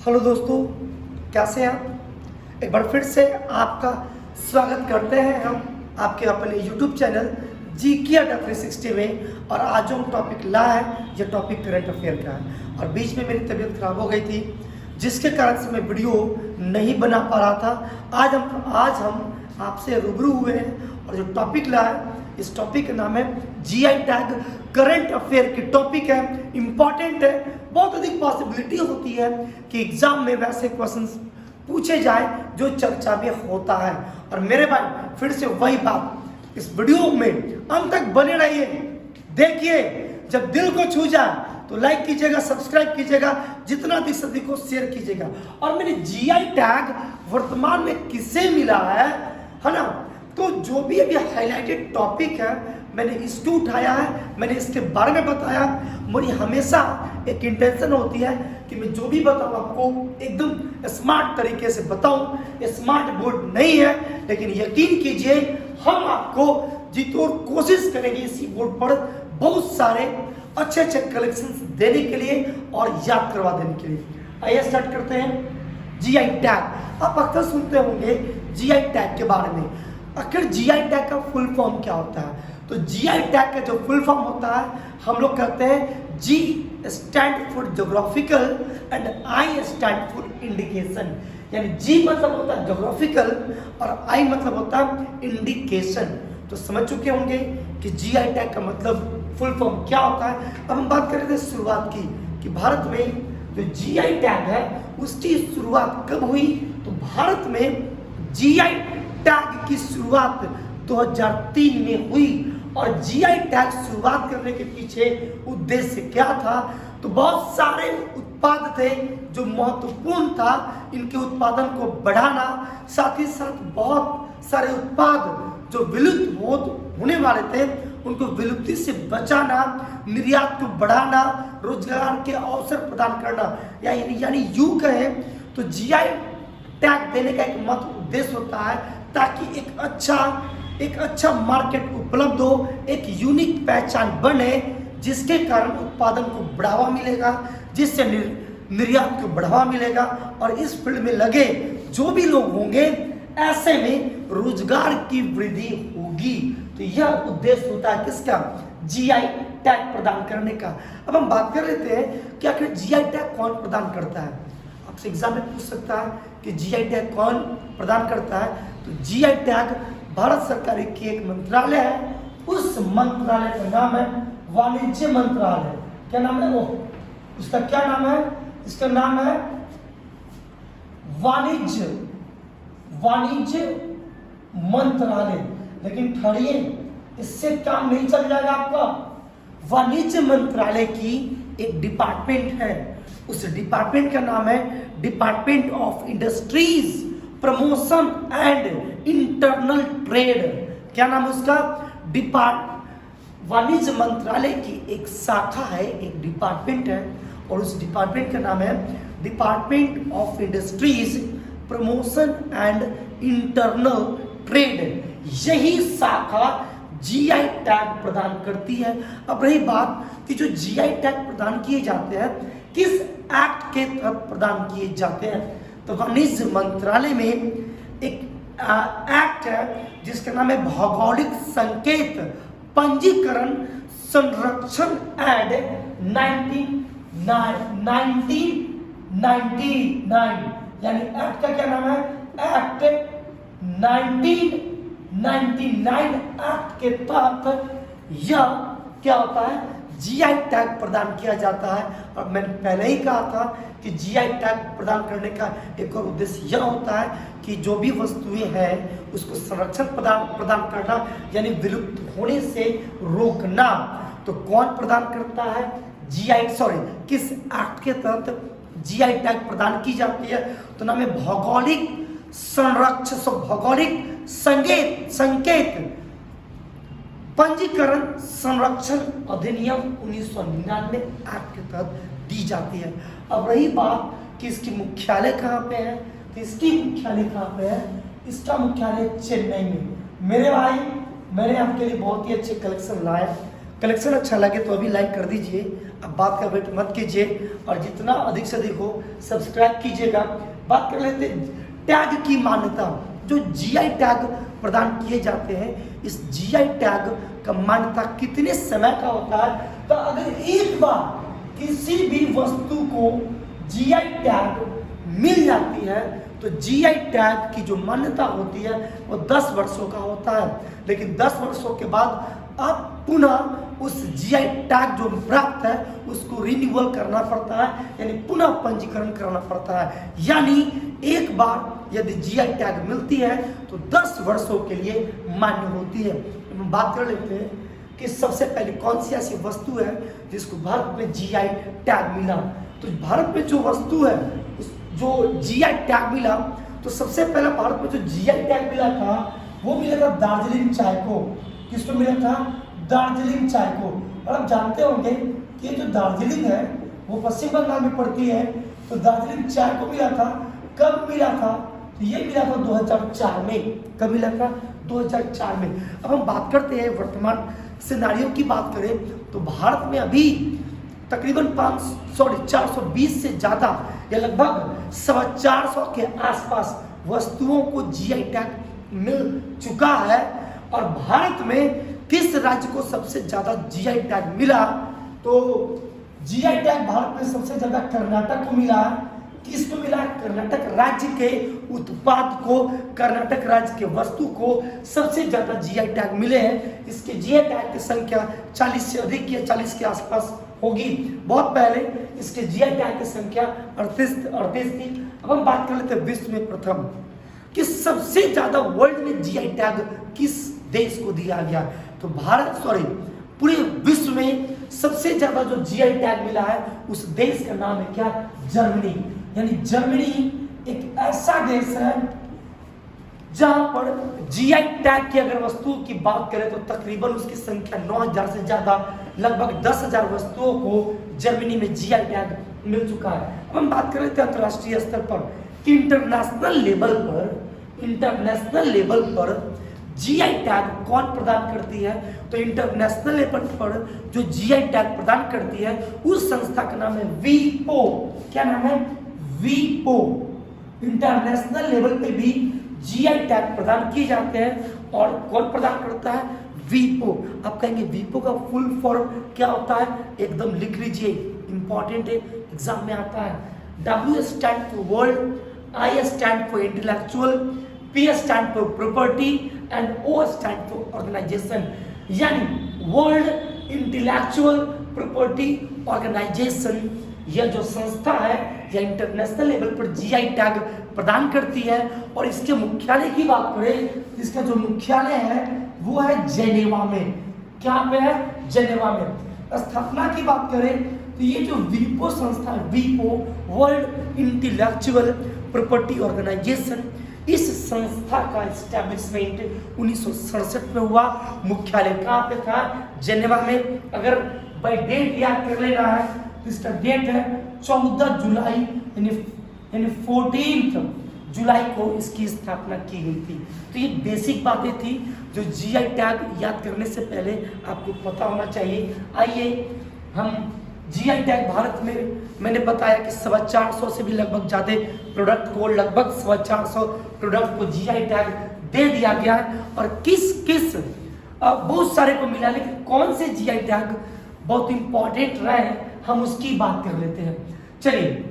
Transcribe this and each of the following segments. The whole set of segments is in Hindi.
हेलो दोस्तों, कैसे हैं आप। एक बार फिर से आपका स्वागत करते हैं हम आपके अपने YouTube चैनल GK Adda 360 में। और आज जो हम टॉपिक लाए हैं, ये टॉपिक करंट अफेयर का है। और बीच में मेरी तबीयत खराब हो गई थी, जिसके कारण से मैं वीडियो नहीं बना पा रहा था। आज हम आपसे रूबरू हुए हैं और जो टॉपिक लाए, इस टॉपिक का नाम है GI टैग। करंट अफेयर की टॉपिक है, इंपॉर्टेंट है। बहुत अधिक पॉसिबिलिटी होती है कि एग्जाम में वैसे क्वेश्चंस पूछे जाए जो चर्चा में होता है। और मेरे भाई फिर से वही बात, इस वीडियो में अंत तक बने रहिए, देखिए। जब दिल को छू जाए तो लाइक कीजिएगा, सब्सक्राइब कीजिएगा, जितना अधिक से अधिक को शेयर कीजिएगा। और मैंने GI टैग वर्तमान में किसे मिला है ना, तो जो भी अभी हाईलाइटेड टॉपिक है मैंने इसको उठाया है, मैंने इसके बारे में बताया। मेरी हमेशा एक इंटेंशन होती है कि मैं जो भी बताऊं आपको एकदम स्मार्ट तरीके से बताऊं। स्मार्ट बोर्ड नहीं है, लेकिन यकीन कीजिए हम आपको जितोड़ कोशिश करेंगे इसी बोर्ड पर बहुत सारे अच्छे अच्छे कलेक्शंस देने के लिए और याद करवा देने के लिए। आइए स्टार्ट करते हैं। GI टैग, आप अक्सर सुनते होंगे GI टैग के बारे में। आखिर GI टैग का फुल फॉर्म क्या होता है? तो GI टैग का जो फुल फॉर्म होता है, हम लोग कहते हैं G stand for geographical and I stand for indication. यानी G मतलब होता है जोग्राफिकल और I मतलब होता है इंडिकेशन। तो समझ चुके होंगे कि GI टैग का मतलब फुल फॉर्म क्या होता है। अब हम बात कर रहे थे शुरुआत की कि भारत में जो GI टैग है उसकी शुरुआत कब हुई। तो भारत में GI टैग की शुरुआत 2003 में हुई। और GI टैग शुरुआत करने के पीछे उद्देश्य क्या था? तो बहुत सारे उत्पाद थे जो महत्वपूर्ण था, इनके उत्पादन को बढ़ाना, साथ ही साथ बहुत सारे उत्पाद जो विलुप्त होने वाले थे उनको विलुप्ति से बचाना, निर्यात को बढ़ाना, रोजगार के अवसर प्रदान करना। यानी यूं कहें तो GI टैग देने का एक मुख्य उद्देश्य होता है ताकि एक अच्छा मार्केट उपलब्ध हो, एक यूनिक पहचान बने, जिसके कारण उत्पादन को बढ़ावा मिलेगा, जिससे निर्यात को बढ़ावा मिलेगा। और इस फील्ड में लगे जो भी लोग होंगे, ऐसे में रोजगार की वृद्धि होगी। तो यह उद्देश्य होता है किसका? GI टैग प्रदान करने का। अब हम बात कर लेते हैं कि आखिर GI टैग कौन प्रदान करता है। आपसे एग्जाम में पूछ सकता है कि GI टैग कौन प्रदान करता है। तो GI टैग भारत सरकार की एक मंत्रालय है, उस मंत्रालय का नाम है वाणिज्य मंत्रालय। क्या नाम है वो? उसका क्या नाम है? इसका नाम है वाणिज्य मंत्रालय। लेकिन ठहरिए, इससे काम नहीं चल जाएगा आपका। वाणिज्य मंत्रालय की एक डिपार्टमेंट है, उस डिपार्टमेंट का नाम है department of industries promotion and internal trade. क्या नाम है उसका? वाणिज्य मंत्रालय की एक शाखा है, एक डिपार्टमेंट है, और उस डिपार्टमेंट का नाम है department of industries promotion and internal trade. यही शाखा GI टैग प्रदान करती है। अब रही बात कि जो GI टैग प्रदान किए जाते हैं किस एक्ट के तहत प्रदान किए जाते हैं, तो वाणिज्य मंत्रालय में एक एक्ट है जिसका नाम है भौगोलिक संकेत पंजीकरण संरक्षण एंड 1999। यानी एक्ट का क्या नाम है? एक्ट 1999 एक्ट के तहत यह क्या होता है? GI टैग प्रदान किया जाता है। और मैंने पहले ही कहा था कि GI टैग प्रदान करने का एक और उद्देश्य यह होता है कि जो भी वस्तुएं हैं उसको संरक्षण प्रदान करना, यानी विलुप्त होने से रोकना। तो कौन प्रदान करता है? किस एक्ट के तहत GI टैग प्रदान की जाती है? तो नाम है भौगोलिक संकेत पंजीकरण संरक्षण अधिनियम 1999 एक्ट के तहत दी जाती है। अब रही बात कि इसकी मुख्यालय कहाँ पे है, तो इसकी मुख्यालय कहाँ पे है? इसका मुख्यालय चेन्नई में। मेरे भाई, मैंने आपके लिए बहुत ही अच्छे कलेक्शन लाए। कलेक्शन अच्छा लगे तो अभी लाइक कर दीजिए। अब बात का वेट मत कीजिए और जितना अधिक से अधिक हो सब्सक्राइब कीजिएगा। बात कर लेते टैग की मान्यता। जो जीआई टैग प्रदान किए जाते हैं, इस जीआई टैग का मान्यता कितने समय का होता है? तो अगर एक बार किसी भी वस्तु को जीआई टैग मिल जाती है तो जीआई टैग की जो मान्यता होती है वो 10 वर्षों का होता है। लेकिन 10 वर्षों के बाद आप पुनः उस जीआई टैग जो प्राप्त है उसको रिन्यूअल करना पड़ता है, यानी पुनः पंजीकरण करना पड़ता है। यानी एक बार यदि जीआई टैग मिलती है तो 10 वर्षों के लिए मान्य होती है। हम बात कर लेते हैं कि सबसे पहले कौन सी ऐसी वस्तु है जिसको भारत में जीआई टैग मिला। तो भारत में जो वस्तु है जो जीआई टैग मिला, तो सबसे पहले भारत में जो जीआई टैग मिला था वो मिला था दार्जिलिंग चाय को। किसको मिला था? दार्जिलिंग चाय को। और आप जानते होंगे कि जो दार्जिलिंग है वो पश्चिम बंगाल में पड़ती है, तो दार्जिलिंग चाय को मिला था। कब मिला था? तो ये मिला था 2004 में। कब मिला था? 2004 में। अब हम बात करते हैं वर्तमान सिनेरियो की बात करें तो भारत में अभी तकरीबन 420 से ज़्यादा या लगभग 450 के आसपास वस्तुओं को जीआई टैग मिल चुका है। और भारत में किस राज्य को सबसे ज़्यादा जीआई टैग मिला? तो जीआई टैग भारत में सबसे ज़्यादा कर्नाटक को मिला। किसको मिला? कर्नाटक राज्य के उत्पाद को, कर्नाटक राज्य के वस्तु को सबसे ज्यादा जीआई टैग मिले हैं। इसके जीआई टैग की संख्या 40 से अधिक या 40 के आसपास होगी। बहुत पहले इसके जीआई टैग की संख्या 38 थी। अब हम बात कर लेते हैं विश्व में प्रथम कि सबसे ज्यादा वर्ल्ड में जीआई टैग किस देश को दिया गया। तो पूरे विश्व में सबसे ज्यादा जो जीआई टैग मिला है उस देश का नाम है क्या? जर्मनी। यानी जर्मनी एक ऐसा देश है जहां पर जीआई टैग की अगर वस्तुओं की बात करें तो तकरीबन उसकी संख्या 9000 से ज्यादा, लगभग 10,000 वस्तुओं को जर्मनी में जीआई टैग मिल चुका है। अब हम बात कर लेते हैं अंतर्राष्ट्रीय स्तर पर कि इंटरनेशनल लेवल पर जीआई टैग कौन प्रदान करती है। तो इंटरनेशनल लेवल पर जो जीआई टैग प्रदान करती है उस संस्था का नाम है वीपो। क्या नाम है? वीपो। इंटरनेशनल लेवल पे भी जीआई टैग प्रदान किए जाते हैं। और कौन प्रदान करता है? वीपो। आप कहेंगे वीपो का फुल फॉर्म क्या होता है? एकदम लिख लीजिए, इंपॉर्टेंट है, एग्जाम में आता है। W stand for world, I stand for intellectual, P stand for property and O stand for organization. यानी वर्ल्ड इंटेलेक्चुअल प्रॉपर्टी ऑर्गेनाइजेशन, यह जो संस्था है यह इंटरनेशनल लेवल पर जीआई टैग प्रदान करती है। और इसके मुख्यालय की बात करें, इसका जो मुख्यालय है वो है जेनेवा में। क्या पे है? जेनेवा में। स्थापना की बात करें तो ये जो वीपो संस्था है, वीपो वर्ल्ड इंटेलेक्चुअल प्रॉपर्टी ऑर्गेनाइजेशन, इस संस्था का एस्टैब्लिशमेंट 1967 में हुआ। मुख्यालय कहाँ पे था? जेनेवा में। अगर बाय डेट याद कर लेना है तो इसका डेट है 14 जुलाई, यानी 14 जुलाई को इसकी स्थापना की गई थी। तो ये बेसिक बातें थी जो जीआई टैग याद करने से पहले आपको पता होना चाहिए। आइए हम जीआई टैग भारत में, मैंने बताया कि 450 से भी लगभग ज़्यादा प्रोडक्ट को, लगभग 450 प्रोडक्ट को जीआई टैग दे दिया गया है। और किस बहुत सारे को मिला, लेकिन कौन से जीआई टैग बहुत इंपॉर्टेंट रहे हम उसकी बात कर लेते हैं। चलिए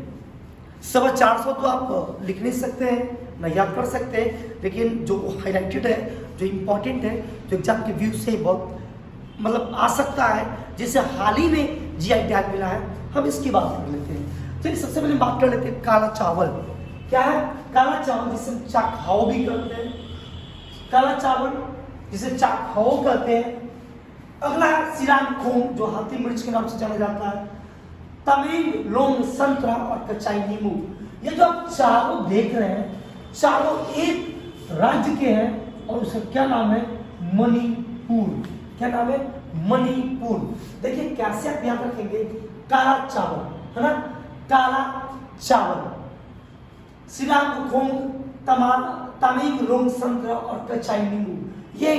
450 तो आप लिख नहीं सकते हैं, ना याद कर सकते हैं, लेकिन जो हाईलाइटेड है, जो इम्पोर्टेंट है, जो एग्जाम के व्यू से बहुत मतलब आ सकता है, जिसे हाल ही में जीआई टैग मिला है, हम इसकी बात कर लेते हैं। चलिए सबसे पहले बात कर लेते हैं काला चावल। क्या है? काला चावल जिसे हम चाखाओ भी कहते हैं, काला चावल जिसे चाखाओ कहते हैं। अगला है सिरांगखोंग जो हाथी मिर्च के नाम से जाना जाता है, तमेंगलोंग संतरा और कचाई नींबू। ये जो आप चारों देख रहे हैं चारों एक राज्य के हैं और उसका क्या नाम है? मणिपुर। क्या नाम है? मणिपुर। देखिए कैसे आप याद रखेंगे, काला चावल है ना, काला चावल, सिरांगखोंग, तमेंगलोंग संतरा और कचाई नींबू। ये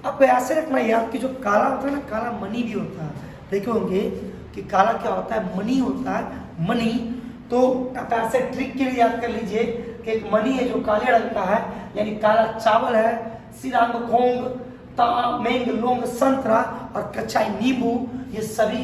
आपको ऐसे रखना याद कि जो काला होता है ना, काला मनी भी होता है। देखे होंगे कि काला क्या होता है, मनी होता है, मनी। तो आप ऐसे ट्रिक के लिए याद कर लीजिए कि एक मनी है जो काले रंग का है, यानी काला चावल है, सिरांग खोंग, तामेंग लोंग संतरा और कच्चाई नींबू, ये सभी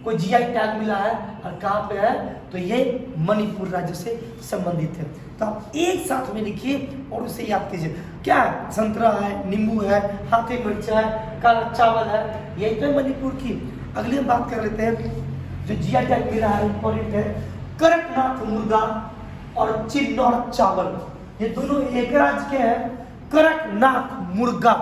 को जीआई टैग मिला है। और कहाँ पे है, तो ये मणिपुर राज्य से संबंधित है। तो आप एक साथ में लिखिए और उसे याद कीजिए। क्या है, संतरा है, नींबू है, हाथी मिर्च है, काला चावल है, यही तो है मणिपुर की। अगली हम बात कर लेते हैं जो जीआई टैग मिला है, इंपॉर्टेंट है, कड़कनाथ मुर्गा और चिन्नौर चावल, ये दोनों एक राज्य के हैं। कड़कनाथ मुर्गा,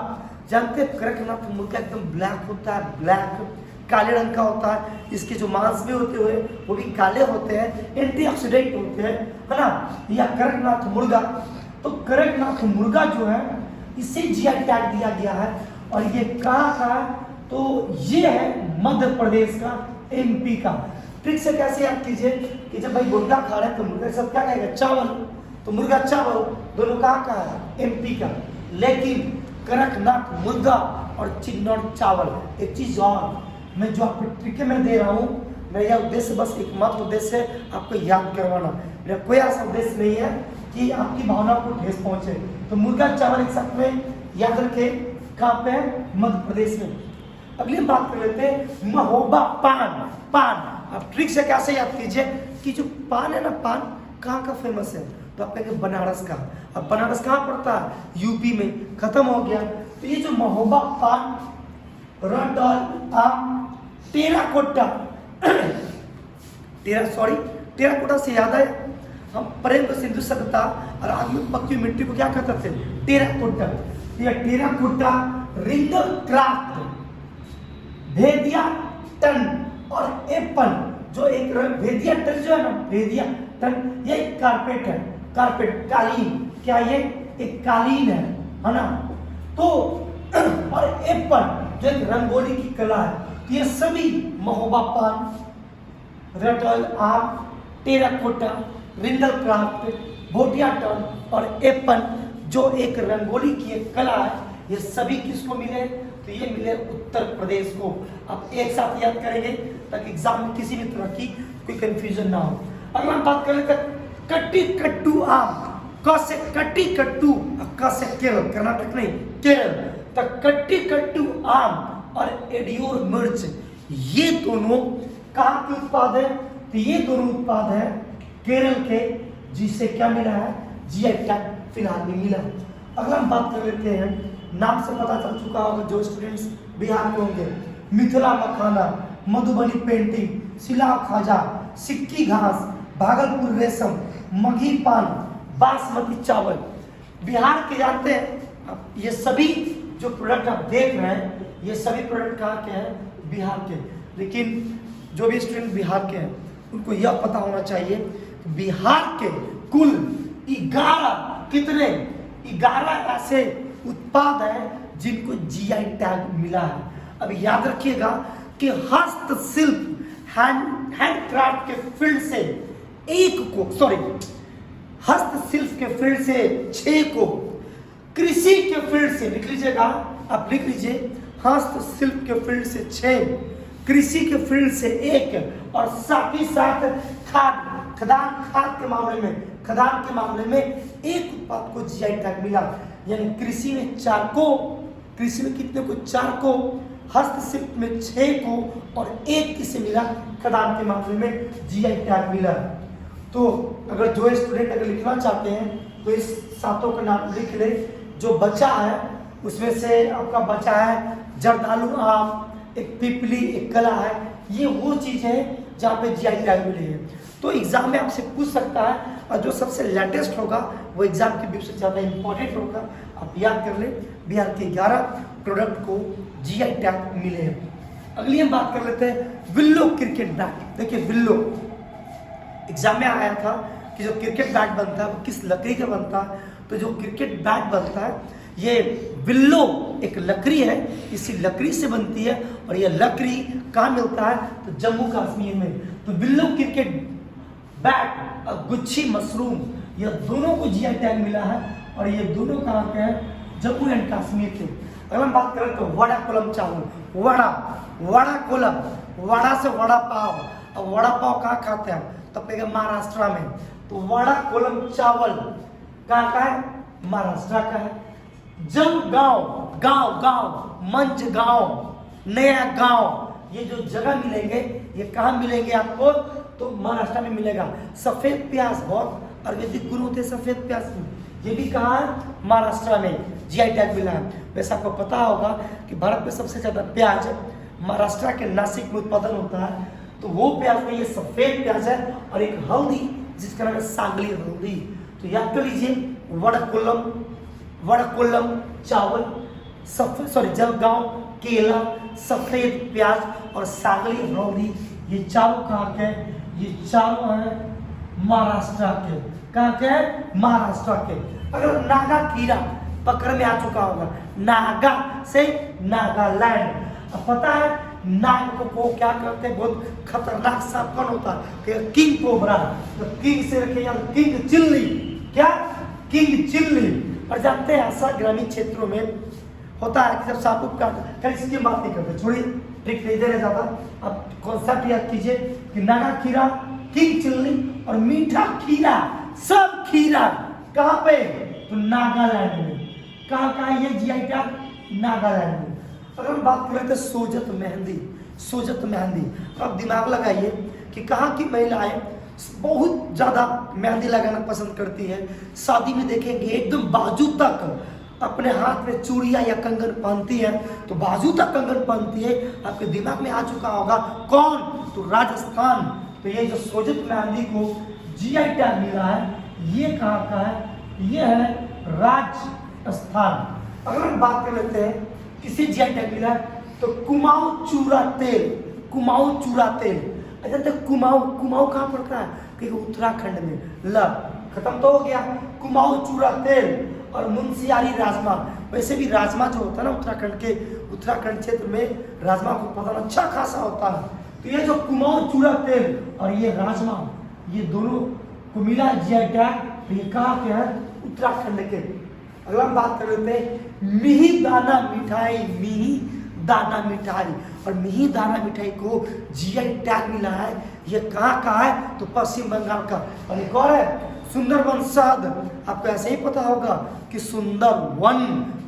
जानते हैं कड़कनाथ मुर्गा एकदम ब्लैक होता है, ब्लैक काले रंग का होता है, इसके जो मांस भी होते हुए वो भी काले होते हैं, एंटीऑक्सीडेंट होते हैं, है ना। या कड़कनाथ मुर्गा, तो कड़कनाथ मुर्गा जो है इसे जीआई टैग दिया गया है। और ये कहाँ का, तो ये है मध्य प्रदेश का, एमपी का। ट्रिक से कैसे याद कीजिए कि जब भाई मुर्गा खा रहे हैं तो मुर्गा के साथ क्या खाएगा, चावल, तो मुर्गा चावल दोनों कहाँ का है, एमपी का। लेकिन कड़कनाथ मुर्गा और चिन्नौर चावल, एक चीज और मैं जो आपको ट्रिक में दे रहा हूँ, मेरा यह उद्देश्य बस एकमात्र उद्देश्य है आपको याद करवाना। मेरा कोई ऐसा उद्देश्य नहीं है कि आपकी भावनाओं को ठेस पहुंचे। तो मुर्गा चावल एक साथ में याद रखें, कहाँ पे है, मध्य प्रदेश में। अगली बात कर लेते हैं महोबा पान। पान आप ट्रिक से कैसे याद कीजिए कि जो पान है ना, पान कहाँ का फेमस है, तो आप कहेंगे बनारस का। अब बनारस कहाँ पड़ता है, यूपी में, खत्म हो गया। तो ये जो महोबा पान, टेराकोटा टेराकोटा से याद है, हम प्रेम को सिंधु सभ्यता और आग में पक्की मिट्टी को क्या कहते थे, टेराकोटा। टेराकोटा, रिंगल क्राफ्ट, भेदिया टन और एप्पल, जो एक भेदिया टन जो है ना, भेदिया टन, ये एक कारपेट है, कारपेट कालीन, क्या ये एक कालीन है ना। तो और एप्पल जो एक रंगोली की कला है, ये सभी महोबा पान, रटल आम, टेराकोटा, रिंडल क्राफ्ट, भोटिया टन और एप्पल जो एक रंगोली की एक कला है, ये सभी किसको मिले, तो ये मिले उत्तर प्रदेश को। आप एक साथ याद करेंगे ताकि एग्जाम में किसी भी तरह की कोई कंफ्यूजन ना हो। अगर हम बात करें कट्टी कट्टू आम, क से कट्टी कट्टू, क से केरल, कर्नाटक नहीं केरल, तो कट्टी कट्टू आम और एडियोर मिर्च, ये दोनों कहाँ के उत्पाद है, तो ये दोनों उत्पाद है केरल के, जिसे क्या मिला है, जीआई टैग फिलहाल में मिला। अगर हम बात कर लेते हैं, नाम से पता चल चुका होगा जो स्टूडेंट्स बिहार के होंगे, मिथिला मखाना, मधुबनी पेंटिंग, सिला खाजा, सिक्की घास, भागलपुर रेशम, मघी पान, बासमती चावल, बिहार के जानते हैं। ये सभी जो प्रोडक्ट आप देख रहे हैं, ये सभी प्रोडक्ट कहाँ के हैं, बिहार के। लेकिन जो भी स्टूडेंट बिहार के हैं उनको यह पता होना चाहिए कि बिहार के कुल 11 ऐसे उत्पाद हैं जिनको जीआई टैग मिला है। अब याद रखिएगा कि हस्तशिल्प, हैंडक्राफ्ट के फील्ड से हस्तशिल्प के फील्ड से 6 को, कृषि के फील्ड से, लिख लीजिएगा, आप लिख लीजिए, हस्तशिल्प के फील्ड से 6, कृषि के फील्ड से 1, और साथ ही साथ खदान के मामले में 1 उत्पाद को जीआई टैग मिला। यानी कृषि में 4 को, कृषि में कितने को, 4 को, हस्तशिल्प में 6 को, और 1 किसे मिला, खदान के मामले में जीआई टैग मिला। तो अगर जो स्टूडेंट अगर लिखना चाहते हैं तो इस 7 का नाम लिख ले। जो बचा है उसमें से आपका बचा है जर्दालू आम, एक पिपली, एक कला है, ये वो चीज़ है जहाँ पे जीआई टैग मिली है। तो एग्जाम में आपसे पूछ सकता है, और जो सबसे लेटेस्ट होगा वो एग्जाम के व्यू से ज़्यादा इंपॉर्टेंट होगा। आप याद कर लें, बिहार के 11 प्रोडक्ट को जीआई टैग मिले हैं। अगली हम बात कर लेते हैं विल्लो क्रिकेट बैट। देखिए विल्लो एग्जाम में आया था कि जो क्रिकेट बैट बनता है वो किस लकड़ी का बनता है, तो जो क्रिकेट बैट बनता है ये विल्लो एक लकड़ी है, इसी लकड़ी से बनती है। और ये लकड़ी कहाँ मिलता है, तो जम्मू कश्मीर में। तो विल्लो क्रिकेट बैट और गुच्छी मशरूम, ये दोनों को जीआई टैग मिला है, और ये दोनों कहाँ के हैं, जम्मू एंड कश्मीर के। अगर हम बात करें तो वड़ा कोलम चावल, वड़ा कोलम, वड़ा से वड़ा पाव। अब वड़ा पाव कहाँ खाते हैं? तो कहेगा महाराष्ट्र में। तो वड़ा कोलम चावल कहाँ का है? महाराष्ट्र का है। जब गांव, गांव गांव मंच गांव, नया गांव, ये जो जगह मिलेंगे ये कहाँ मिलेंगे आपको? तो महाराष्ट्र में मिलेगा। सफेद प्याज, बहुत आयुर्वेदिक गुण होते हैं सफेद प्याज में, ये भी कहाँ है? महाराष्ट्र में जीआई टैग मिला है। वैसे आपको पता होगा कि भारत में सबसे ज्यादा प्याज महाराष्ट्र के नासिक में उत्पादन होता है। तो वो प्याज में ये सफेद प्याज है और एक हल्दी जिसका नाम है सांगली हल्दी। तो याद कर लीजिए वड़कोलम चावल, जलगांव केला, सफेद प्याज और सांगली हल्दी, ये चारों कहाँ के? ये चारों हैं महाराष्ट्र के। कहाँ के? महाराष्ट्र के। अगर नागा कीड़ा पकड़ में आ चुका होगा, नागा से नागालैंड। अब पता है नाग को क्या करते हैं? बहुत खतरनाक सांप कौन होता है? King cobra. तो किंग से रखे या किंग चिल्ली। क्या? King chilli. और जानते हैं ऐसा ग्रामीण क्षेत्रों में होता है कि जब सांप को काट, इसकी बात नहीं करते, छोड़िए ट्रिक नहीं देने जाता। अब कॉन्सेप्ट याद कीजिए कि नागा खीरा, किंग चिल्ली और मीठा खीरा, सब खीरा कहाँ पे? तो नागालैंड में। कहाँ ये जीआई टैग? नागालैंड में। अगर हम बात करें तो सोजत मेहंदी, अब दिमाग लगाइए कि कहाँ की महिलाएं बहुत ज्यादा मेहंदी लगाना पसंद करती है। शादी में देखेंगे एकदम बाजू तक अपने हाथ में चूड़ियां या कंगन पहनती है, तो बाजू तक कंगन पहनती है। आपके दिमाग में आ चुका होगा कौन? तो राजस्थान। तो ये जो सोजत मेहंदी को जीआई टैग मिला है, ये कहाँ का है? ये है राजस्थान। अगर हम बात कर लेते हैं किसी जीआई टैग मिला है तो कुमाऊं चूरा तेल। अच्छा तो कुमाऊं कहाँ पड़ता है? कि उत्तराखंड में। खत्म तो हो गया कुमाऊं चूरा तेल और मुंशियारी राजमा। वैसे भी राजमा जो होता है ना उत्तराखंड क्षेत्र में राजमा को उत्पादन अच्छा खासा होता है। तो ये जो कुमाऊं चूरा तेल और ये राजमा, ये दोनों को मिला जीआई टैग। ये कहाँ के हैं? उत्तराखंड के। अगला हम बात कर लेते हैं मिही दाना मिठाई। और मिही दाना मिठाई को जीआई टैग मिला है। ये कहाँ का है? तो पश्चिम बंगाल का। और एक और है सुंदरवन शहद। आपको ऐसे ही पता होगा कि सुंदरवन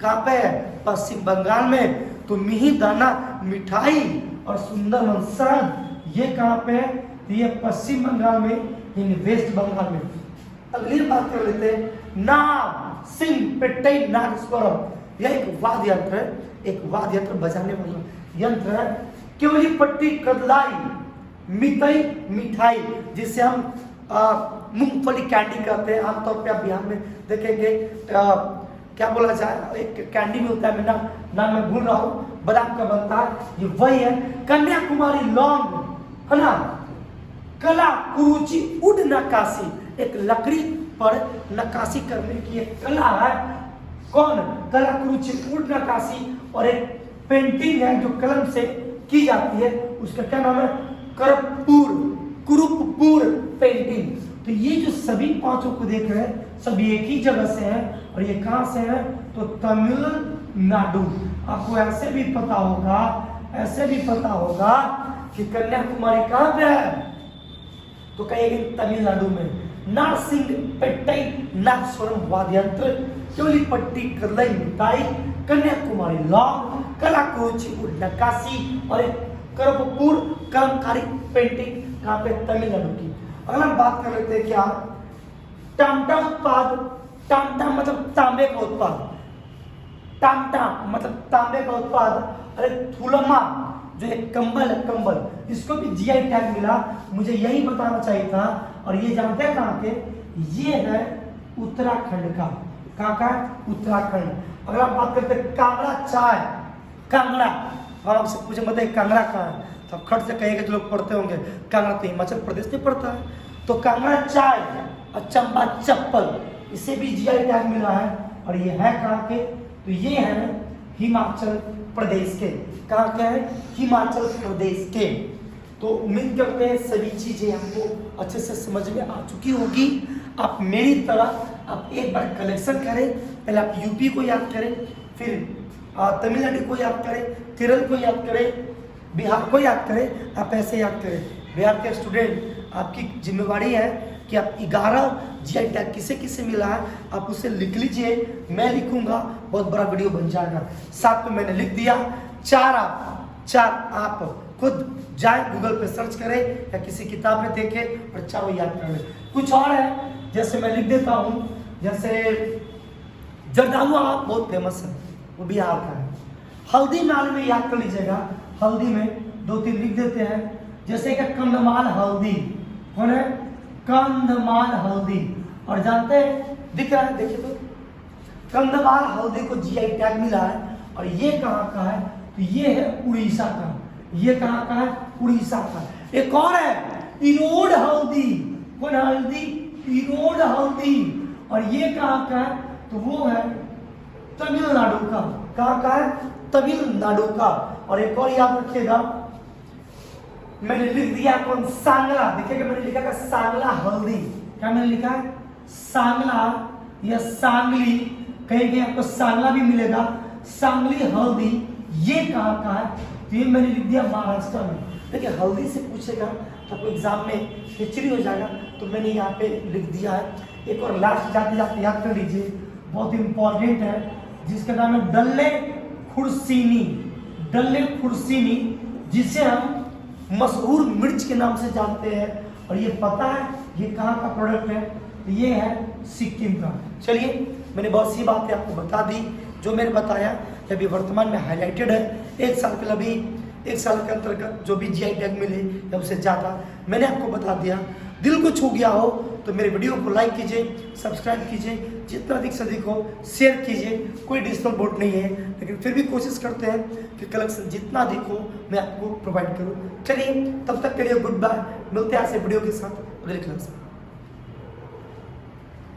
कहाँ पे है? पश्चिम बंगाल में। तो मिही दाना मिठाई और सुंदरवन शहद ये कहाँ पे है? तो ये पश्चिम बंगाल में, यानी वेस्ट बंगाल में। अगली बात कर लेते हैं नाग सिंह पेट्टई नागस्वरम। यह एक वाद्य यंत्र है, एक वाद्य यंत्र बजाने वाला यंत्र है। केवली पट्टी कदलाई मितई मिठाई, जिसे हम मूंगफली कैंडी कहते हैं। आमतौर पे आप बिहार में देखेंगे क्या बोला जाए, एक कैंडी में होता है, नाम मैं भूल रहा हूँ, बादाम का बनता है, ये वही है। कन्याकुमारी लौंग है ना। कला कुरुचि उड नक्काशी, एक लकड़ी पर नक्काशी करने की एक कला है। कौन? कला कुरुचि उड नक्काशी। और एक पेंटिंग है जो कलम से की जाती है, उसका क्या नाम है? कुरुपपुर पेंटिंग। तो ये जो सभी पांचों को देख रहे हैं सब एक ही जगह से हैं। और ये कहाँ से है? तो तमिलनाडु। आपको ऐसे भी पता होगा कि कन्याकुमारी कहाँ पे है? तो कहेंगे तमिलनाडु में। नारसिंह पेट्टई नागस्वरम वाद्यंत्र, केवली पट्टी कदलाई मिठाई, कन्याकुमारी लौंग, कला कुरुचि उड नक्काशी और एक करपुर कलमकारी पेंटिंग कहाँ पे? तमिलनाडु की। अगर हम बात कर लेते हैं क्या टामटा उत्पाद, टामटा मतलब तांबे का उत्पाद, टामटा मतलब तांबे का उत्पाद। अरे थुलमा जो एक कंबल है, कंबल, इसको भी जीआई टैग मिला। मुझे यही बताना चाहिए था। और ये जानते हैं कहाँ के? ये है उत्तराखंड का। कहाँ का? उत्तराखंड। अगर आप बात करते हैं कांगड़ा चाय, कांगड़ा, और आपसे पूछे बताइए कांगड़ा कहाँ है, तो आप खट से कहेंगे जो लोग पढ़ते होंगे कांगड़ा तो हिमाचल प्रदेश में पड़ता है। तो कांगड़ा चाय और चंबा चप्पल, इसे भी जीआई टैग मिला है। और ये है कहाँ के? तो ये है हिमाचल प्रदेश के। कहाँ के है? हिमाचल प्रदेश के। तो उम्मीद करते हैं सभी चीजें आपको अच्छे से समझ में आ चुकी होगी। आप मेरी तरह आप एक बार कलेक्शन करें। पहले आप यूपी को याद करें, फिर तमिलनाडु को याद करें, केरल को याद करें, बिहार को याद करें, आप ऐसे याद करें। बिहार के स्टूडेंट, आपकी जिम्मेवारी है कि आप 11 जीआई टैग किसे किसे मिला है आप उसे लिख लीजिए, मैं लिखूंगा, बहुत बड़ा वीडियो बन जाएगा। 7 पे मैंने लिख दिया, 4 आप खुद जाए गूगल पे सर्च करें या किसी किताब में देखें और चारों याद कर लें। कुछ और है, जैसे मैं लिख देता हूँ, जैसे जर्दालू आम बहुत फेमस है, वो बिहार का है। हल्दी नाल में याद कर लीजिएगा, हल्दी में 2-3 लिख देते हैं, जैसे कि कंधमाल हल्दी, कौन है? कंधमाल हल्दी। और जानते हैं, दिख रहा है, देखिए तो कंधमाल हल्दी को जीआई टैग मिला है। और ये कहाँ का है? तो ये है उड़ीसा का। ये कहाँ का है? उड़ीसा का। ये कौन है? इरोड हल्दी। कौन हल्दी? इरोड हल्दी। और ये कहाँ का है? तो वो है तमिलनाडु का। कहाँ का है? तमिलनाडु का। और एक और याद रखिएगा, मैंने लिख दिया कौन? सांगला। देखिएगा मैंने लिखा है सांगला हल्दी। क्या मैंने लिखा है? सांगला या सांगली, कहीं कहीं आपको सांगला भी मिलेगा, सांगली हल्दी। ये कहाँ का है? तो ये मैंने लिख दिया महाराष्ट्र में। देखिए हल्दी से पूछेगा तो आपको एग्जाम में खिचड़ी हो जाएगा, तो मैंने यहाँ पे लिख दिया है। एक और लास्ट जाते जाते याद कर लीजिए, बहुत इंपॉर्टेंट है, जिसका नाम है डल्ले खुर्सीनी। डल्ले खुर्सीनी, जिसे हम मशहूर मिर्च के नाम से जानते हैं। और ये पता है ये कहाँ का प्रोडक्ट है? तो ये है सिक्किम का। चलिए मैंने बहुत सी बातें आपको बता दी, जो मैंने बताया कि अभी वर्तमान में हाईलाइटेड है। 1 साल के अभी 1 साल के अंतर्गत जो भी जीआई टैग मिले या उससे ज़्यादा मैंने आपको बता दिया। दिल को छू गया हो तो मेरे वीडियो को लाइक कीजिए, सब्सक्राइब कीजिए, जितना अधिक से अधिक हो शेयर कीजिए। कोई डिजिटल बोर्ड नहीं है, लेकिन फिर भी कोशिश करते हैं कि कलेक्शन जितना अधिक हो मैं आपको प्रोवाइड करूँ। चलिए तब तक के लिए गुड बाय, मिलते हैं ऐसे वीडियो के साथ अगले क्लास में।